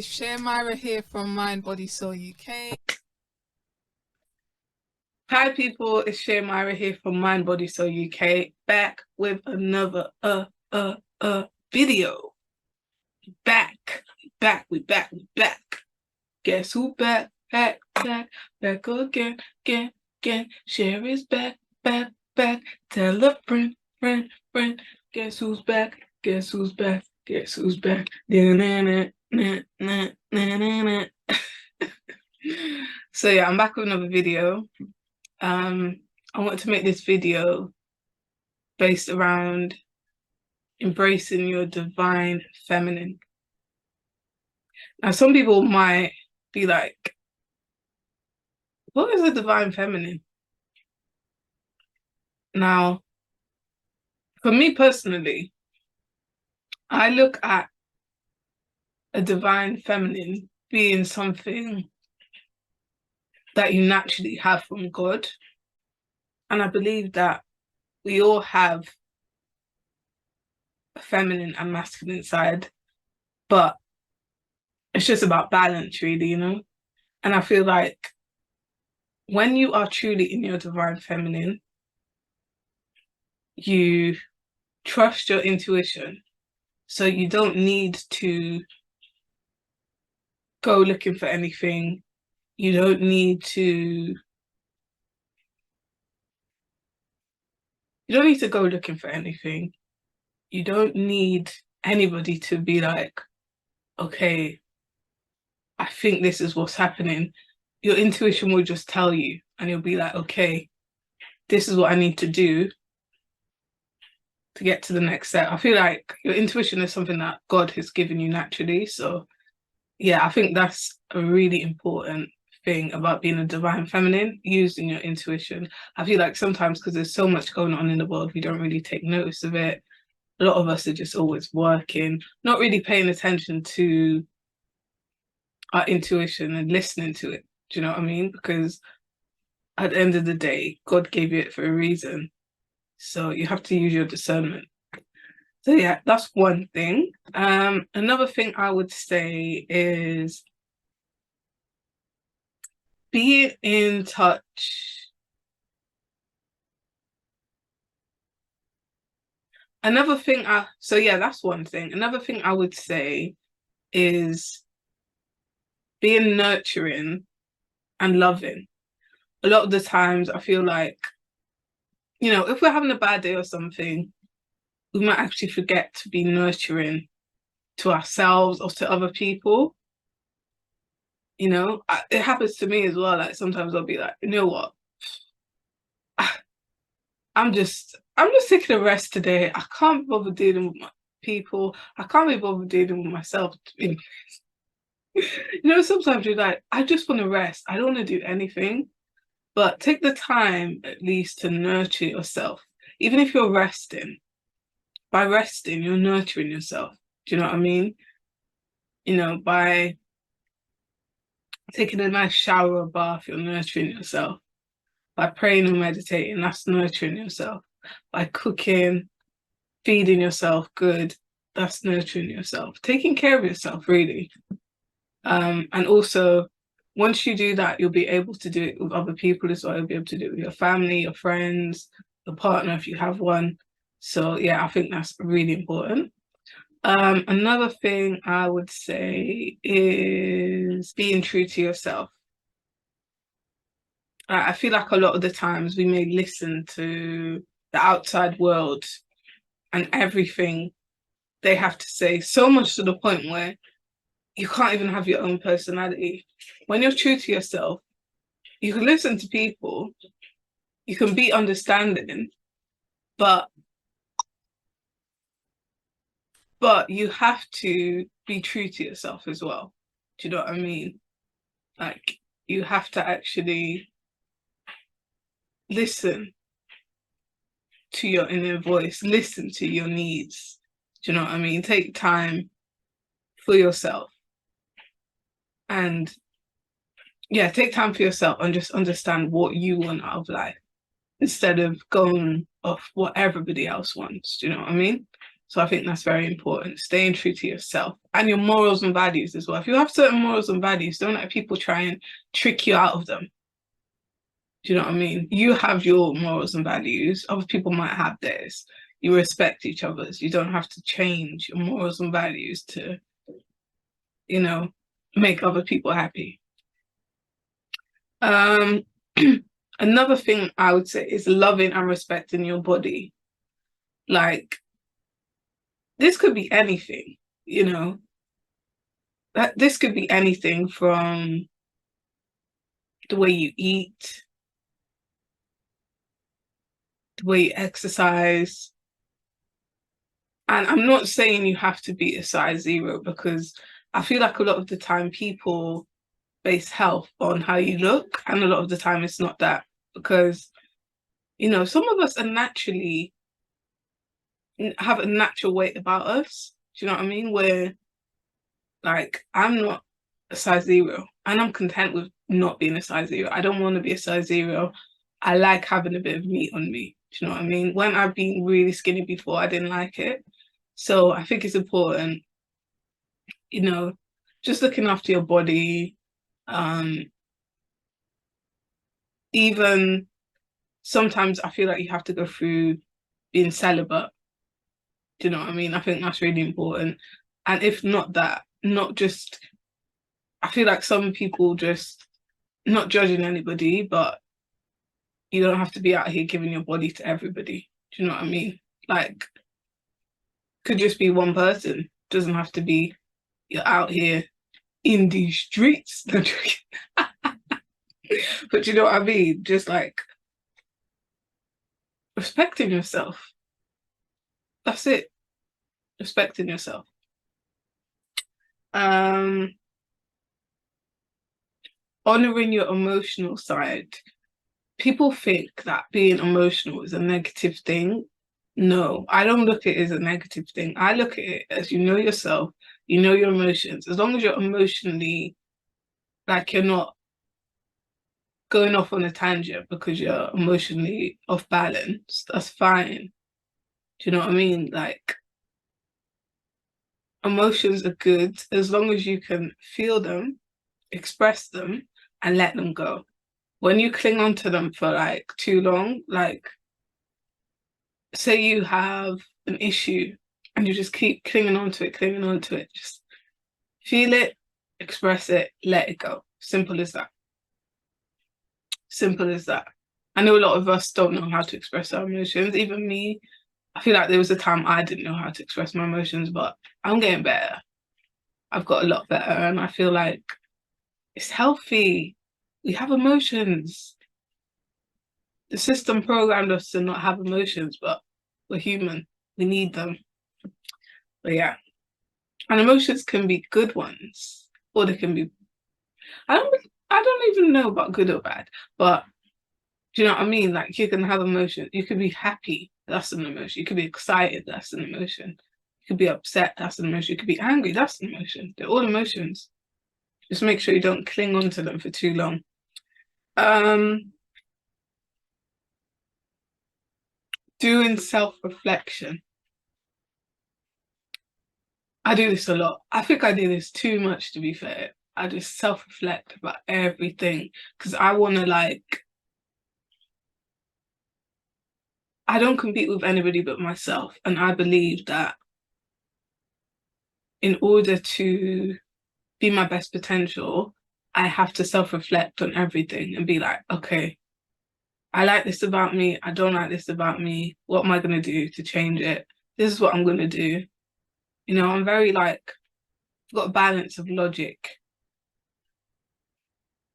It's Cher Myra here from Mind, Body, Soul UK. Hi people, it's Cher Myra here from Mind, Body, Soul UK, back with another video. We back. Guess who back again, again. Cher is back. Tell a friend. Guess who's back? Guess who's back? So yeah, I'm back with another video. I want to make this video based around embracing your divine feminine. Now, some people might be like, what is a divine feminine? Now, for me personally, I look at a divine feminine being something that you naturally have from God. And I believe that we all have a feminine and masculine side, but it's just about balance, really, you know? And I feel like when you are truly in your divine feminine, you trust your intuition. So you don't need to go looking for anything. You don't need to go looking for anything. You don't need anybody to be like, okay, I think this is what's happening. Your intuition will just tell you, and you'll be like, okay, this is what I need to do to get to the next step. I feel like your intuition is something that God has given you naturally. So yeah, I think that's a really important thing about being a divine feminine, using your intuition. I feel like sometimes because there's so much going on in the world, we don't really take notice of it. A lot of us are just always working, not really paying attention to our intuition and listening to it. Do you know what I mean? Because at the end of the day, God gave you it for a reason. So you have to use your discernment. So yeah, that's one thing. Another thing I would say is be in touch. So yeah, that's one thing. Another thing I would say is being nurturing and loving. A lot of the times I feel like, if we're having a bad day or something, we might actually forget to be nurturing to ourselves or to other people. It happens to me as well. Like sometimes I'll be like, you know what? I'm just taking a rest today. I can't be bothered dealing with my people. I can't be bothered dealing with myself. Sometimes you're like, I just want to rest. I don't want to do anything. But take the time at least to nurture yourself. Even if you're resting, by resting, you're nurturing yourself. Do you know what I mean? By taking a nice shower or bath, you're nurturing yourself. By praying and meditating, that's nurturing yourself. By cooking, feeding yourself good, that's nurturing yourself. Taking care of yourself, really. And also, once you do that, you'll be able to do it with other people as well. You'll be able to do it with your family, your friends, your partner if you have one. So yeah, I think that's really important. Another thing I would say is being true to yourself. I feel like a lot of the times we may listen to the outside world and everything they have to say, so much to the point where you can't even have your own personality. When you're true to yourself, you can listen to people, you can be understanding, but you have to be true to yourself as well. Do you know what I mean? Like, you have to actually listen to your inner voice, listen to your needs. Do you know what I mean? Take time for yourself. And yeah, take time for yourself and just understand what you want out of life instead of going off what everybody else wants. Do you know what I mean? So I think that's very important. Staying true to yourself and your morals and values as well. If you have certain morals and values, don't let people try and trick you out of them. Do you know what I mean? You have your morals and values. Other people might have theirs. You respect each other's. You don't have to change your morals and values to, make other people happy. Another thing I would say is loving and respecting your body. Like, this could be anything, that this could be anything from the way you eat, the way you exercise. And I'm not saying you have to be a size 0, because I feel like a lot of the time people base health on how you look, and a lot of the time it's not that, because some of us are naturally have a natural weight about us. Do you know what I mean? Where, like, I'm not a size 0 and I'm content with not being a size 0. I don't want to be a size 0. I like having a bit of meat on me. Do you know what I mean? When I've been really skinny before, I didn't like it. So I think it's important, just looking after your body. Even sometimes I feel like you have to go through being celibate. Do you know what I mean? I think that's really important. And if not that, not just, I feel like some people just, not judging anybody, but you don't have to be out here giving your body to everybody. Do you know what I mean? Like, could just be one person. Doesn't have to be you're out here in these streets. But you know what I mean? Just like respecting yourself. That's it. Respecting yourself. Honoring your emotional side. People think that being emotional is a negative thing. No, I don't look at it as a negative thing. I look at it as, you know yourself, you know your emotions. As long as you're emotionally, like, you're not going off on a tangent because you're emotionally off balance, that's fine. Do you know what I mean? Like, emotions are good as long as you can feel them, express them, and let them go. When you cling on to them for like too long, like, say you have an issue and you just keep clinging on to it, just feel it, express it, let it go. Simple as that. Simple as that. I know a lot of us don't know how to express our emotions. Even me, I feel like there was a time I didn't know how to express my emotions, but I'm getting better. I've got a lot better, and I feel like it's healthy. We have emotions. The system programmed us to not have emotions, but we're human. We need them. But yeah. And emotions can be good ones, or they can be, I don't even know about good or bad, but do you know what I mean? Like, you can have emotion. You could be happy, that's an emotion. You could be excited, that's an emotion. You could be upset, that's an emotion. You could be angry, that's an emotion. They're all emotions. Just make sure you don't cling on to them for too long. Doing self-reflection. I do this a lot. I think I do this too much, to be fair. I just self-reflect about everything because I want to, like, I don't compete with anybody but myself. And I believe that in order to be my best potential, I have to self-reflect on everything and be like, okay, I like this about me. I don't like this about me. What am I going to do to change it? This is what I'm going to do. I'm very, like, got a balance of logic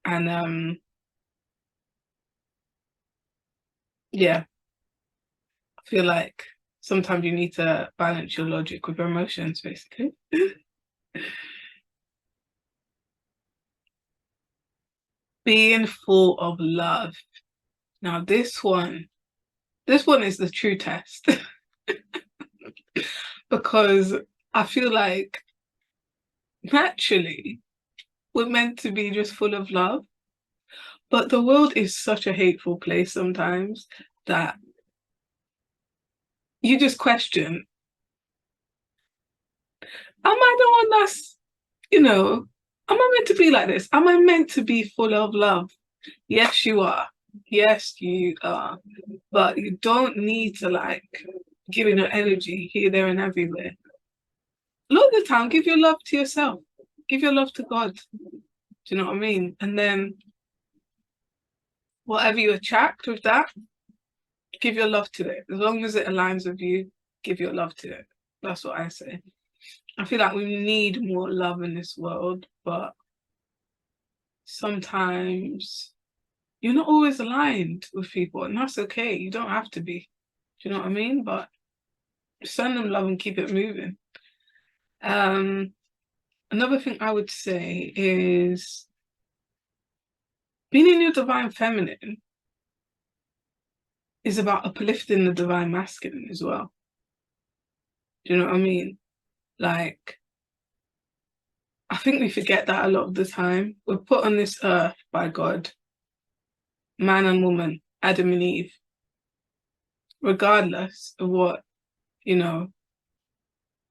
and yeah, I feel like sometimes you need to balance your logic with your emotions, basically. Being full of love. Now this one is the true test. Because I feel like naturally we're meant to be just full of love. But the world is such a hateful place sometimes that you just question, Am I the one that's, you know, am I meant to be like this? Am I meant to be full of love? Yes, you are. Yes, you are. But you don't need to like giving your energy here, there, and everywhere. A lot of the time, give your love to yourself. Give your love to God. Do you know what I mean? And then whatever you attract with that, give your love to it. As long as it aligns with you, give your love to it. That's what I say. I feel like we need more love in this world, but sometimes you're not always aligned with people, and that's okay. You don't have to be. Do you know what I mean? But send them love and keep it moving. Another thing I would say is being in your divine feminine is about uplifting the divine masculine as well. Do you know what I mean? Like, I think we forget that a lot of the time. We're put on this earth by God, man and woman, Adam and Eve, regardless of what, you know,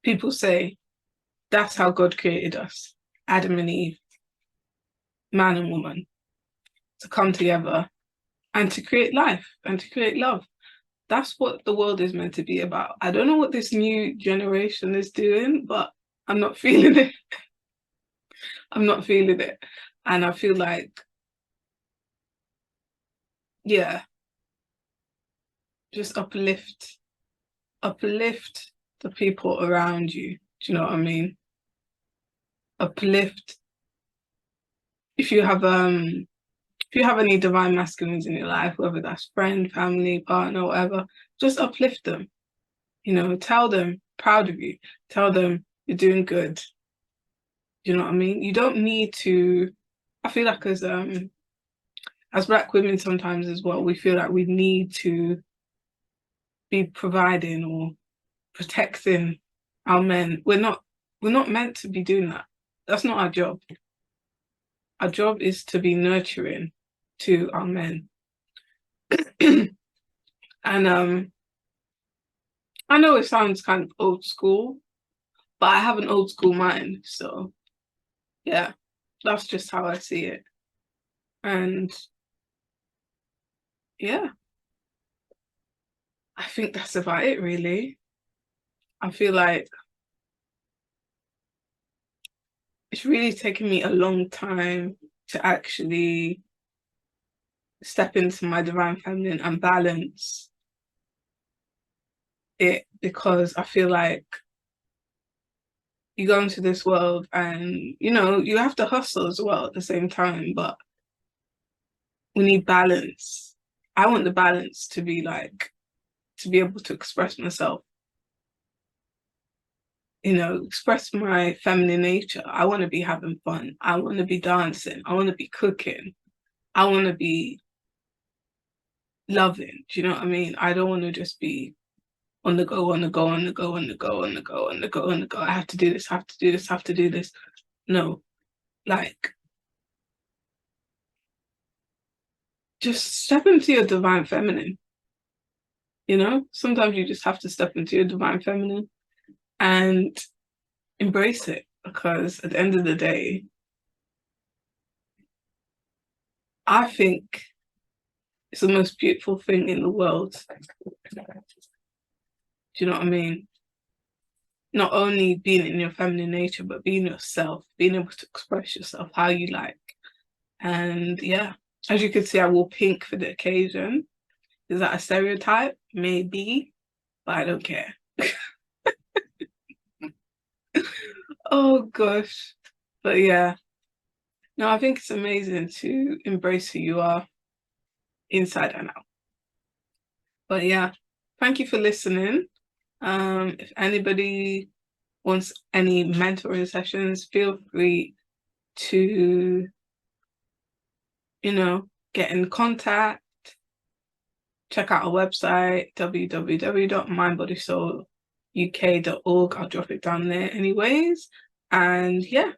people say. That's how God created us, Adam and Eve, man and woman, to come together and to create life and to create love. That's what the world is meant to be about. I don't know what this new generation is doing, but I'm not feeling it. I'm not feeling it. And I feel like, yeah, just uplift the people around you. Do you know what I mean? Uplift. If you have any divine masculines in your life, whether that's friend, family, partner, whatever, just uplift them. You know, tell them proud of you. Tell them you're doing good. Do you know what I mean? You don't need to. I feel like as Black women sometimes as well, we feel like we need to be providing or protecting our men. We're not meant to be doing that. That's not our job. Our job is to be nurturing to our men. And I know it sounds kind of old school, but I have an old school mind, so yeah, that's just how I see it. And yeah, I think that's about it really. I feel like it's really taken me a long time to actually step into my divine feminine and balance it, because I feel like you go into this world and you have to hustle as well at the same time, but we need balance. I want the balance to be like to be able to express myself, express my feminine nature. I want to be having fun. I want to be dancing. I want to be cooking. I want to be loving. Do you know what I mean? I don't want to just be on the go, on the go, on the go, on the go, on the go, on the go, on the go. I have to do this, I have to do this, I have to do this. No, like just step into your divine feminine. Sometimes you just have to step into your divine feminine and embrace it, because at the end of the day, I think it's the most beautiful thing in the world. Do you know what I mean? Not only being in your feminine nature, but being yourself, being able to express yourself how you like. And yeah, as you can see, I wore pink for the occasion. Is that a stereotype? Maybe, but I don't care. Oh gosh. But yeah, no, I think it's amazing to embrace who you are inside and out. But yeah, thank you for listening. If anybody wants any mentoring sessions, feel free to, get in contact. Check out our website, www.mindbodysouluk.org. I'll drop it down there anyways. And yeah,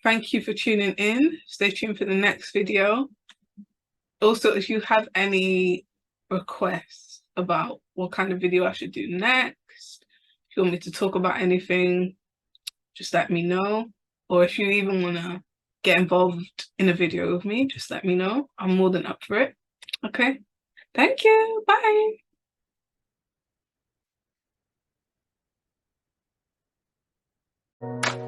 thank you for tuning in. Stay tuned for the next video. Also, if you have any requests about what kind of video I should do next, if you want me to talk about anything, just let me know. Or if you even want to get involved in a video with me, just let me know. I'm more than up for it. Okay. Thank you. Bye.